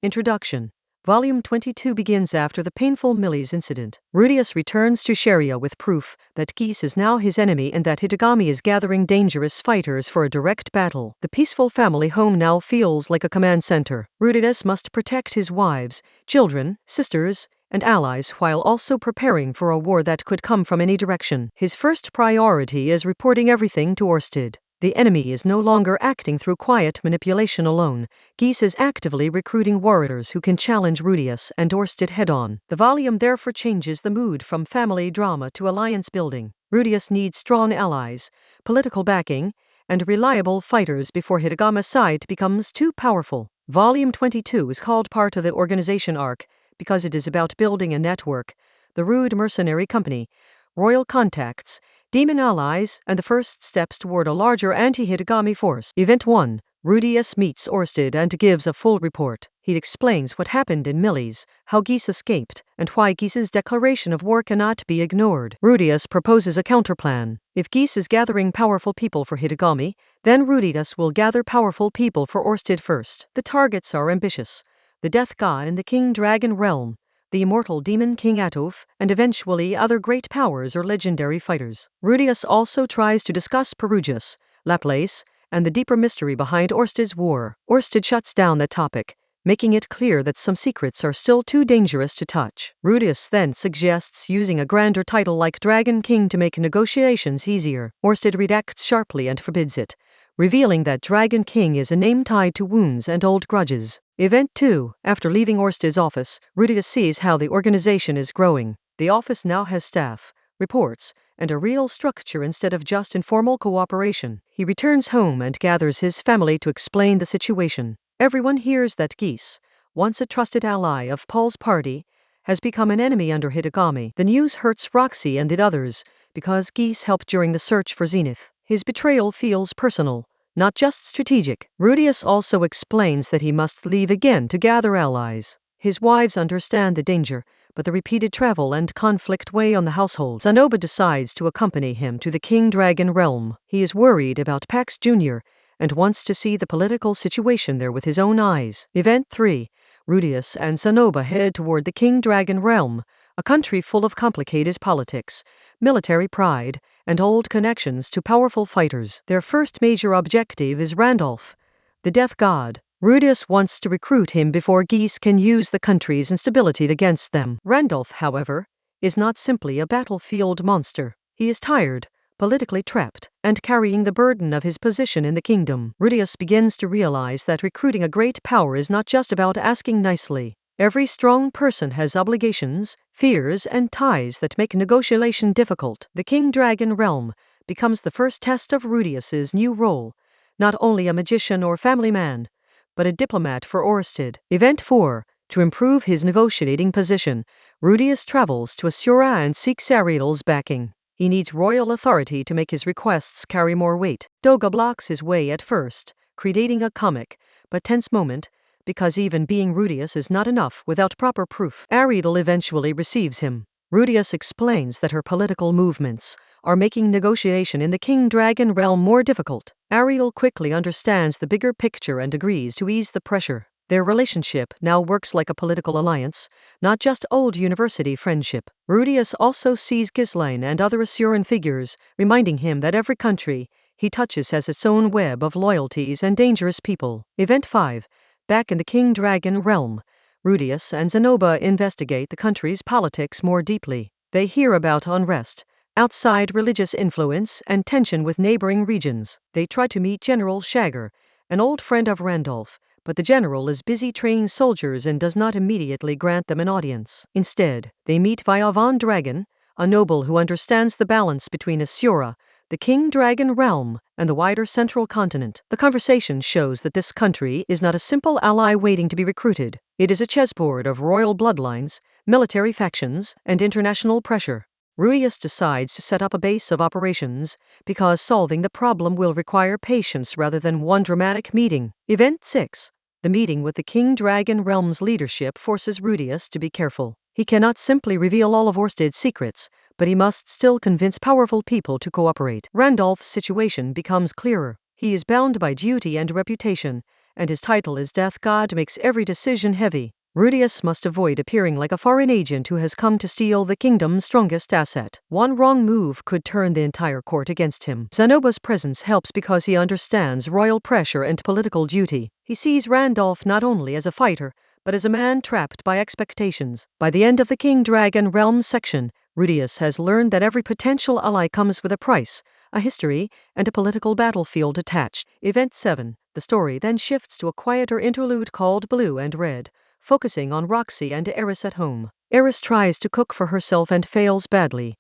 Introduction. Volume 22 begins after the painful Millie's incident. Rudius returns to Sharia with proof that Geese is now his enemy and that Hitagami is gathering dangerous fighters for a direct battle. The peaceful family home now feels like a command center. Rudius must protect his wives, children, sisters, and allies while also preparing for a war that could come from any direction. His first priority is reporting everything to Orsted. The enemy is no longer acting through quiet manipulation alone. Geese is actively recruiting warriors who can challenge Rudius and Orsted head-on. The volume therefore changes the mood from family drama to alliance building. Rudius needs strong allies, political backing, and reliable fighters before Hitagami's side becomes too powerful. Volume 22 is called part of the organization arc because it is about building a network, the Rude Mercenary Company, royal contacts, demon allies, and the first steps toward a larger anti-Hitagami force. Event 1. Rudius meets Orsted and gives a full report. He explains what happened in Millie's, how Geese escaped, and why Geese's declaration of war cannot be ignored. Rudius proposes a counterplan. If Geese is gathering powerful people for Hitagami, then Rudius will gather powerful people for Orsted first. The targets are ambitious: the Death God in the King Dragon realm, the immortal demon King Atof, and eventually other great powers or legendary fighters. Rudius also tries to discuss Perugius, Laplace, and the deeper mystery behind Orsted's war. Orsted shuts down that topic, making it clear that some secrets are still too dangerous to touch. Rudius then suggests using a grander title like Dragon King to make negotiations easier. Orsted reacts sharply and forbids it, revealing that Dragon King is a name tied to wounds and old grudges. Event 2. After leaving Orsted's office, Rudius sees how the organization is growing. The office now has staff, reports, and a real structure instead of just informal cooperation. He returns home and gathers his family to explain the situation. Everyone hears that Geese, once a trusted ally of Paul's party, has become an enemy under Hitagami. The news hurts Roxy and the others, because Geese helped during the search for Zenith. His betrayal feels personal, not just strategic. Rudius also explains that he must leave again to gather allies. His wives understand the danger, but the repeated travel and conflict weigh on the household. Sanoba decides to accompany him to the King Dragon realm. He is worried about Pax Jr. and wants to see the political situation there with his own eyes. Event 3. Rudius and Sanoba head toward the King Dragon realm, a country full of complicated politics, military pride, and old connections to powerful fighters. Their first major objective is Randolph, the Death God. Rudius wants to recruit him before Geese can use the country's instability against them. Randolph, however, is not simply a battlefield monster. He is tired, politically trapped, and carrying the burden of his position in the kingdom. Rudius begins to realize that recruiting a great power is not just about asking nicely. Every strong person has obligations, fears, and ties that make negotiation difficult. The King Dragon realm becomes the first test of Rudius's new role, not only a magician or family man, but a diplomat for Orsted. Event 4. To improve his negotiating position, Rudius travels to Asura and seeks Ariel's backing. He needs royal authority to make his requests carry more weight. Doga blocks his way at first, creating a comic but tense moment, because even being Rudius is not enough without proper proof. Ariel eventually receives him. Rudius explains that her political movements are making negotiation in the King Dragon realm more difficult. Ariel quickly understands the bigger picture and agrees to ease the pressure. Their relationship now works like a political alliance, not just old university friendship. Rudius also sees Ghislaine and other Asuran figures, reminding him that every country he touches has its own web of loyalties and dangerous people. Event 5. Back in the King Dragon realm, Rudius and Zenoba investigate the country's politics more deeply. They hear about unrest, outside religious influence, and tension with neighboring regions. They try to meet General Shagger, an old friend of Randolph, but the general is busy training soldiers and does not immediately grant them an audience. Instead, they meet via Von Dragon, a noble who understands the balance between Asura, the King Dragon realm, and the wider central continent. The conversation shows that this country is not a simple ally waiting to be recruited. It is a chessboard of royal bloodlines, military factions, and international pressure. Rudius decides to set up a base of operations, because solving the problem will require patience rather than one dramatic meeting. Event 6. The meeting with the King Dragon realm's leadership forces Rudius to be careful. He cannot simply reveal all of Orsted's secrets, but he must still convince powerful people to cooperate. Randolph's situation becomes clearer. He is bound by duty and reputation, and his title as Death God makes every decision heavy. Rudius must avoid appearing like a foreign agent who has come to steal the kingdom's strongest asset. One wrong move could turn the entire court against him. Zanoba's presence helps because he understands royal pressure and political duty. He sees Randolph not only as a fighter, but as a man trapped by expectations. By the end of the King Dragon Realms section, Rudius has learned that every potential ally comes with a price, a history, and a political battlefield attached. Event 7. The story then shifts to a quieter interlude called Blue and Red, focusing on Roxy and Eris at home. Eris tries to cook for herself and fails badly,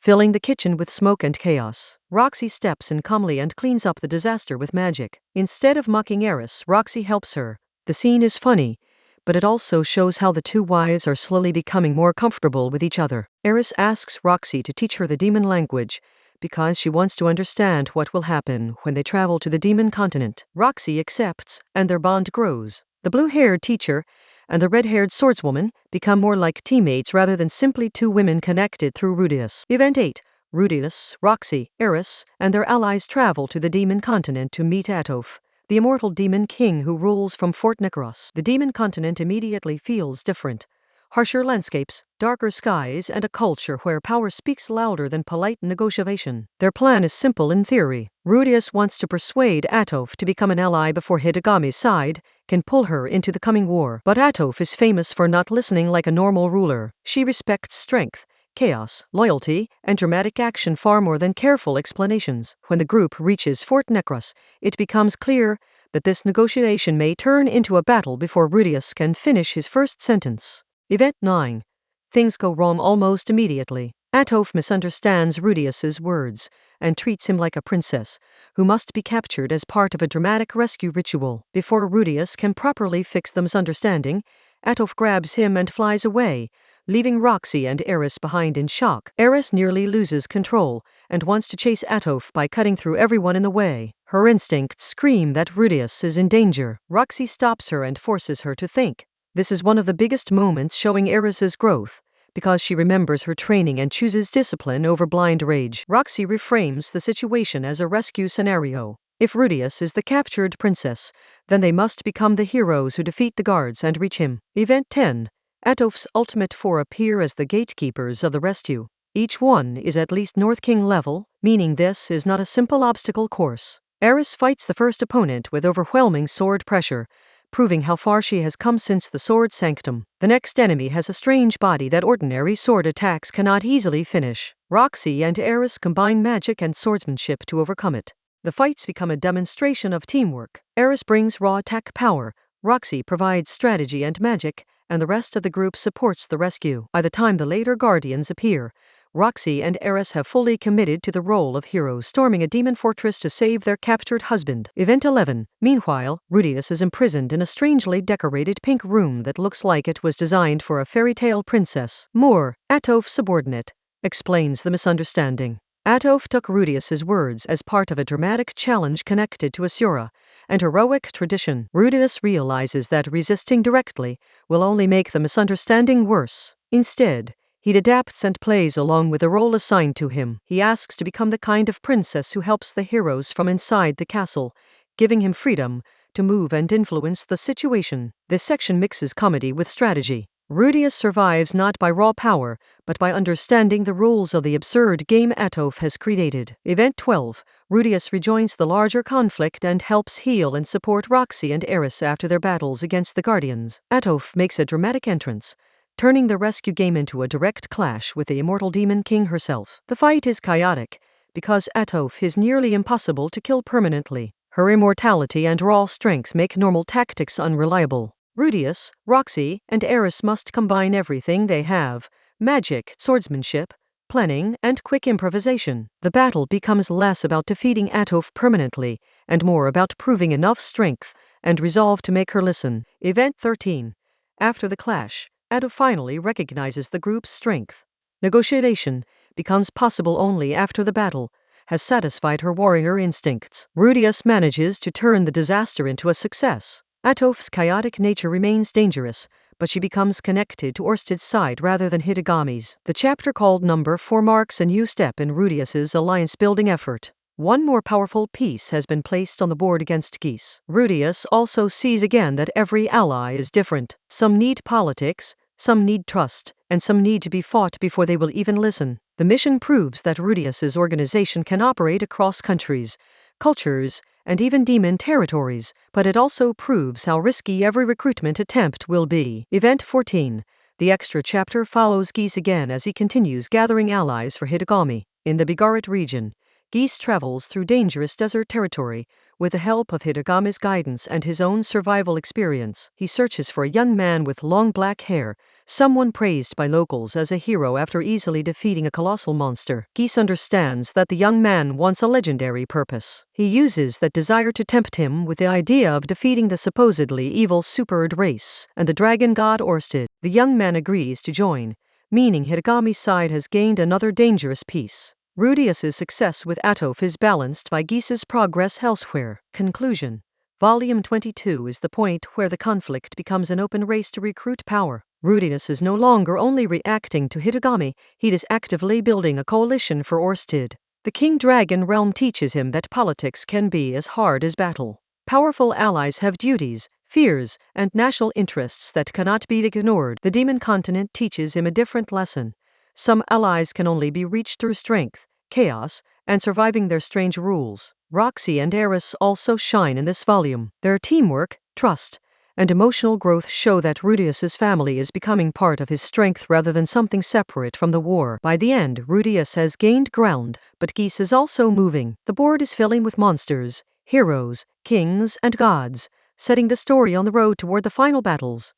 filling the kitchen with smoke and chaos. Roxy steps in calmly and cleans up the disaster with magic. Instead of mocking Eris, Roxy helps her. The scene is funny, but it also shows how the two wives are slowly becoming more comfortable with each other. Eris asks Roxy to teach her the demon language, because she wants to understand what will happen when they travel to the demon continent. Roxy accepts, and their bond grows. The blue-haired teacher and the red-haired swordswoman become more like teammates rather than simply two women connected through Rudius. Event 8. Rudius, Roxy, Eris, and their allies travel to the demon continent to meet Atof, the immortal demon king who rules from Fort Necros. The demon continent immediately feels different. Harsher landscapes, darker skies, and a culture where power speaks louder than polite negotiation. Their plan is simple in theory. Rudius wants to persuade Atof to become an ally before Hidegami's side can pull her into the coming war. But Atof is famous for not listening like a normal ruler. She respects strength, chaos, loyalty, and dramatic action far more than careful explanations. When the group reaches Fort Necros, it becomes clear that this negotiation may turn into a battle before Rudius can finish his first sentence. Event 9. Things go wrong almost immediately. Atof misunderstands Rudius's words and treats him like a princess who must be captured as part of a dramatic rescue ritual. Before Rudius can properly fix the misunderstanding, Atof grabs him and flies away, leaving Roxy and Eris behind in shock. Eris nearly loses control and wants to chase Atof by cutting through everyone in the way. Her instincts scream that Rudius is in danger. Roxy stops her and forces her to think. This is one of the biggest moments showing Eris's growth, because she remembers her training and chooses discipline over blind rage. Roxy reframes the situation as a rescue scenario. If Rudius is the captured princess, then they must become the heroes who defeat the guards and reach him. Event 10. Atof's ultimate four appear as the gatekeepers of the rescue. Each one is at least North King level, meaning this is not a simple obstacle course. Eris fights the first opponent with overwhelming sword pressure, proving how far she has come since the Sword Sanctum. The next enemy has a strange body that ordinary sword attacks cannot easily finish. Roxy and Eris combine magic and swordsmanship to overcome it. The fights become a demonstration of teamwork. Eris brings raw attack power, Roxy provides strategy and magic, and the rest of the group supports the rescue. By the time the later Guardians appear, Roxy and Eris have fully committed to the role of heroes storming a demon fortress to save their captured husband. Event 11. Meanwhile, Rudius is imprisoned in a strangely decorated pink room that looks like it was designed for a fairy tale princess. Atof's subordinate, explains the misunderstanding. Atof took Rudius's words as part of a dramatic challenge connected to Asura, and heroic tradition. Rudius realizes that resisting directly will only make the misunderstanding worse. Instead, he adapts and plays along with the role assigned to him. He asks to become the kind of princess who helps the heroes from inside the castle, giving him freedom to move and influence the situation. This section mixes comedy with strategy. Rudius survives not by raw power, but by understanding the rules of the absurd game Atof has created. Event 12. Rudius rejoins the larger conflict and helps heal and support Roxy and Eris after their battles against the Guardians. Atof makes a dramatic entrance, turning the rescue game into a direct clash with the immortal demon king herself. The fight is chaotic, because Atof is nearly impossible to kill permanently. Her immortality and raw strength make normal tactics unreliable. Rudius, Roxy, and Eris must combine everything they have: magic, swordsmanship, planning, and quick improvisation. The battle becomes less about defeating Atof permanently, and more about proving enough strength and resolve to make her listen. Event 13. After the clash, Atof finally recognizes the group's strength. Negotiation becomes possible only after the battle has satisfied her warrior instincts. Rudius manages to turn the disaster into a success. Atof's chaotic nature remains dangerous, but she becomes connected to Orsted's side rather than Hidegami's. The chapter called Number 4 marks a new step in Rudius's alliance-building effort. One more powerful piece has been placed on the board against Geese. Rudius also sees again that every ally is different. Some need politics, some need trust, and some need to be fought before they will even listen. The mission proves that Rudius's organization can operate across countries, cultures, and even demon territories, but it also proves how risky every recruitment attempt will be. Event 14. The extra chapter follows Geese again as he continues gathering allies for Hitagami. In the Bigaret region, Geese travels through dangerous desert territory. With the help of Hitagami's guidance and his own survival experience, he searches for a young man with long black hair, someone praised by locals as a hero after easily defeating a colossal monster. Geese understands that the young man wants a legendary purpose. He uses that desire to tempt him with the idea of defeating the supposedly evil Supered race and the dragon god Orsted. The young man agrees to join, meaning Hitagami's side has gained another dangerous piece. Rudius's success with Atof is balanced by Geese's progress elsewhere. Conclusion. Volume 22 is the point where the conflict becomes an open race to recruit power. Rudius is no longer only reacting to Hitagami, he is actively building a coalition for Orsted. The King Dragon realm teaches him that politics can be as hard as battle. Powerful allies have duties, fears, and national interests that cannot be ignored. The demon continent teaches him a different lesson. Some allies can only be reached through strength, chaos, and surviving their strange rules. Roxy and Eris also shine in this volume. Their teamwork, trust, and emotional growth show that Rudius's family is becoming part of his strength rather than something separate from the war. By the end, Rudius has gained ground, but Geese is also moving. The board is filling with monsters, heroes, kings, and gods, setting the story on the road toward the final battles.